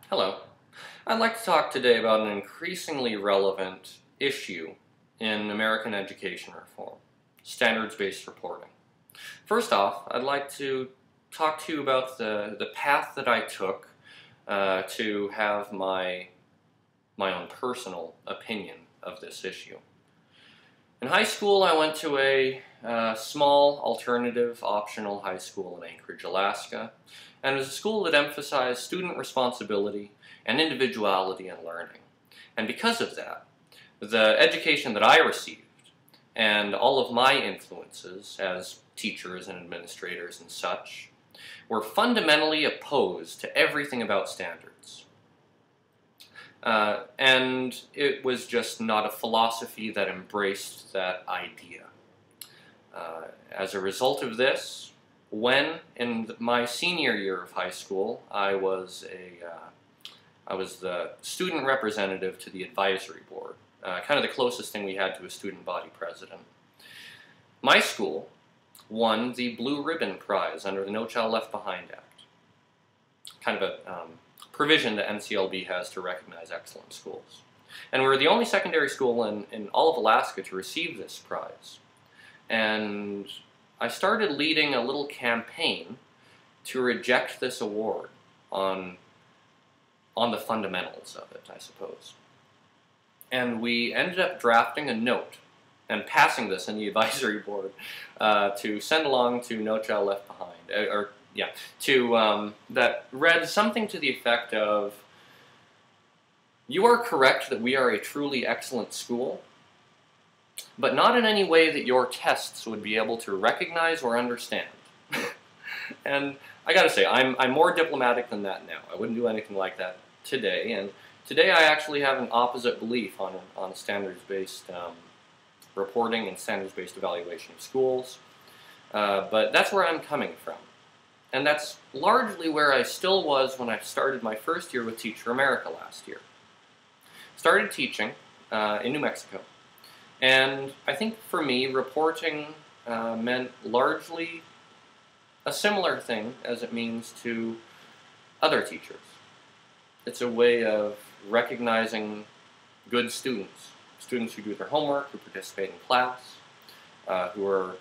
Hello. I'd like to talk today about an increasingly relevant issue in American education reform, standards-based reporting. First off, I'd like to talk to you about the path that I took to have my own personal opinion of this issue. In high school, I went to a small, alternative, optional high school in Anchorage, Alaska, and it was a school that emphasized student responsibility and individuality in learning. And because of that, the education that I received and all of my influences as teachers and administrators and such were fundamentally opposed to everything about standards. And it was just not a philosophy that embraced that idea. As a result of this, when in my senior year of high school, I was the student representative to the advisory board, kind of the closest thing we had to a student body president. My school won the Blue Ribbon Prize under the No Child Left Behind Act, kind of a provision that NCLB has to recognize excellent schools. And we were the only secondary school in all of Alaska to receive this prize. And I started leading a little campaign to reject this award on the fundamentals of it, I suppose. And we ended up drafting a note and passing this in the advisory board to send along to No Child Left Behind, that read something to the effect of, "You are correct that we are a truly excellent school, but not in any way that your tests would be able to recognize or understand." And I gotta say, I'm more diplomatic than that now. I wouldn't do anything like that today, and today I actually have an opposite belief on standards-based reporting and standards-based evaluation of schools. But that's where I'm coming from. And that's largely where I still was when I started my first year with Teacher America last year. Started teaching in New Mexico. And I think for me, reporting meant largely a similar thing as it means to other teachers. It's a way of recognizing good students, students who do their homework, who participate in class, who are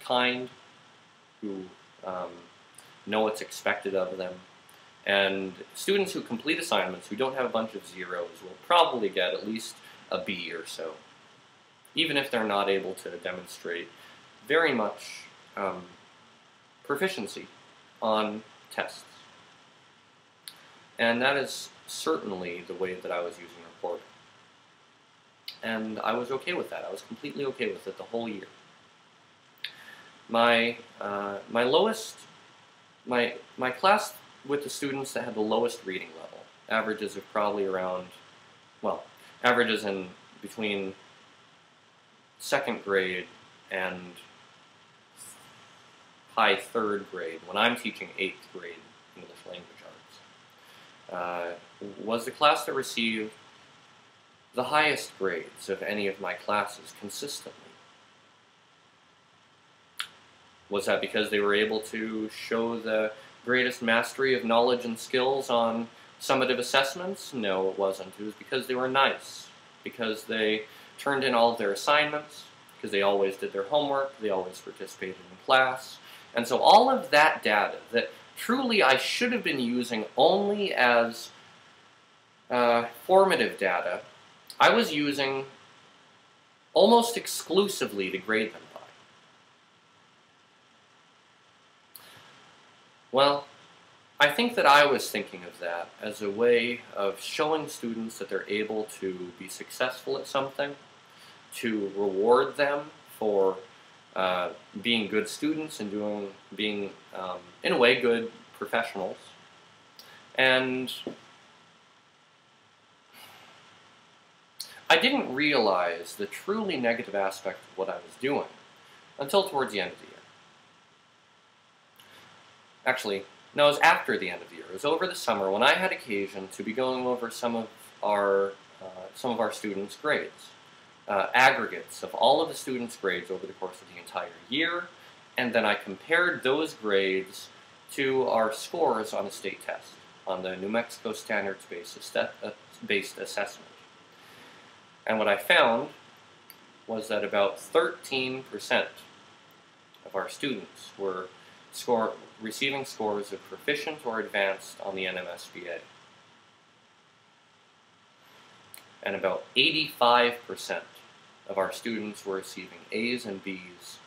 kind, who know what's expected of them, and students who complete assignments, who don't have a bunch of zeros, will probably get at least a B or so, even if they're not able to demonstrate very much proficiency on tests. And that is certainly the way that I was using reporting. And I was okay with that. I was completely okay with it the whole year. My class with the students that had the lowest reading level, averages of probably around, well, averages in between second grade and high third grade, when I'm teaching 8th grade English language arts, was the class that received the highest grades of any of my classes consistently. Was that because they were able to show the greatest mastery of knowledge and skills on summative assessments? No, it wasn't. It was because they were nice, because they turned in all of their assignments, because they always did their homework, they always participated in class. And so all of that data that truly I should have been using only as formative data, I was using almost exclusively to grade them by. Well, I think that I was thinking of that as a way of showing students that they're able to be successful at something, to reward them for being good students and being in a way, good professionals. And I didn't realize the truly negative aspect of what I was doing until towards the end of the year. Actually, no, it was after the end of the year. It was over the summer when I had occasion to be going over some of our students' grades. Aggregates of all of the students' grades over the course of the entire year, and then I compared those grades to our scores on a state test. on the New Mexico Standards-Based Assessment. And what I found was that about 13% of our students were receiving scores of proficient or advanced on the NMSBA. And about 85% of our students were receiving A's and B's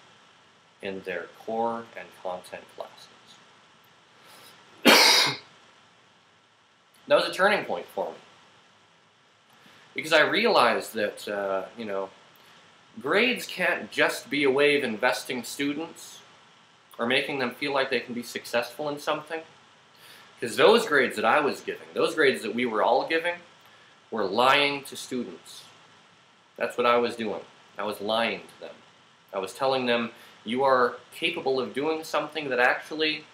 in their core and content classes. That was a turning point for me, because I realized that, grades can't just be a way of investing students or making them feel like they can be successful in something. Because those grades that I was giving, those grades that we were all giving, were lying to students. That's what I was doing. I was lying to them. I was telling them, you are capable of doing something that actually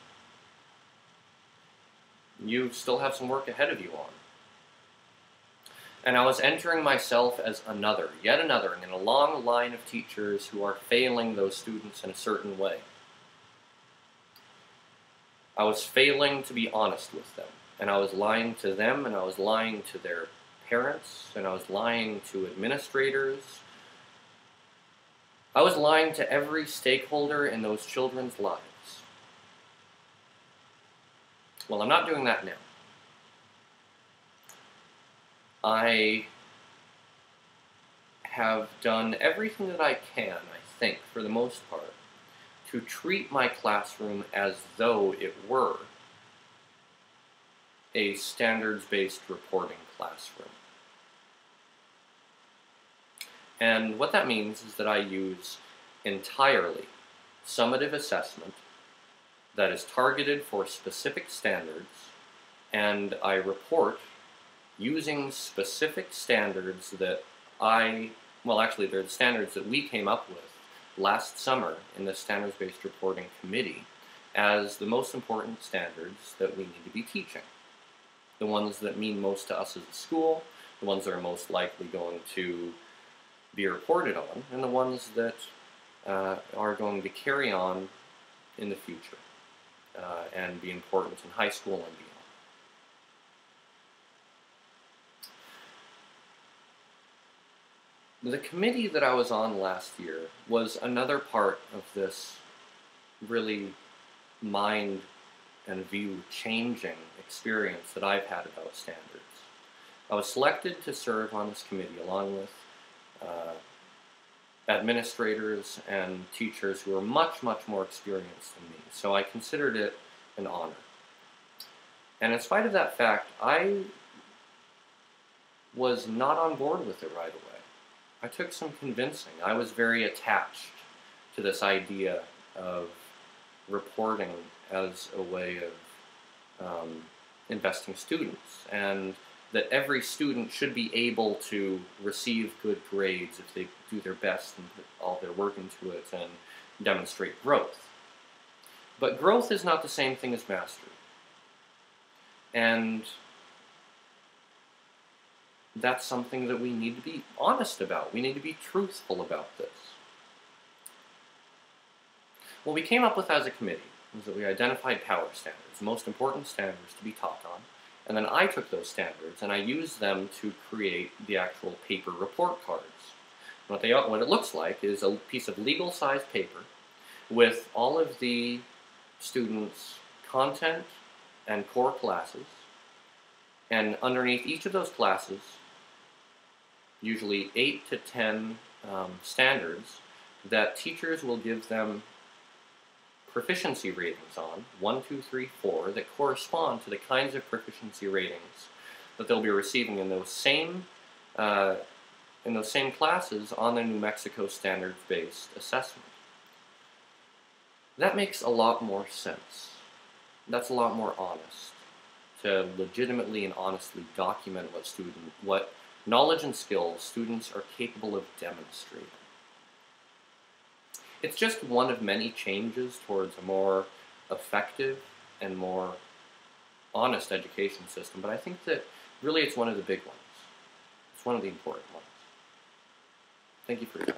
you still have some work ahead of you on. And I was entering myself as yet another, in a long line of teachers who are failing those students in a certain way. I was failing to be honest with them, and I was lying to them, and I was lying to their parents, and I was lying to administrators. I was lying to every stakeholder in those children's lives. Well, I'm not doing that now. I have done everything that I can, I think, for the most part, to treat my classroom as though it were a standards-based reporting classroom. And what that means is that I use entirely summative assessment that is targeted for specific standards, and I report using specific standards that actually they're the standards that we came up with last summer in the Standards-Based Reporting Committee as the most important standards that we need to be teaching. The ones that mean most to us as a school, the ones that are most likely going to be reported on, and the ones that are going to carry on in the future and be important in high school and beyond. The committee that I was on last year was another part of this really mind and view changing experience that I've had about standards. I was selected to serve on this committee along with administrators and teachers who are much, much more experienced than me, so I considered it an honor. And in spite of that fact, I was not on board with it right away. I took some convincing. I was very attached to this idea of reporting as a way of investing students, and that every student should be able to receive good grades if they do their best and put all their work into it and demonstrate growth. But growth is not the same thing as mastery. And that's something that we need to be honest about. We need to be truthful about this. What we came up with as a committee was that we identified power standards, the most important standards to be taught on, and then I took those standards and I used them to create the actual paper report cards. What it looks like is a piece of legal-sized paper with all of the students' content and core classes, and underneath each of those classes, usually 8 to 10 standards that teachers will give them proficiency ratings on, 1, 2, 3, 4, that correspond to the kinds of proficiency ratings that they'll be receiving in those same classes on the New Mexico Standards-Based Assessment. That makes a lot more sense. That's a lot more honest, to legitimately and honestly document what knowledge and skills students are capable of demonstrating. It's just one of many changes towards a more effective and more honest education system, but I think that really it's one of the big ones. It's one of the important ones. Thank you for your time.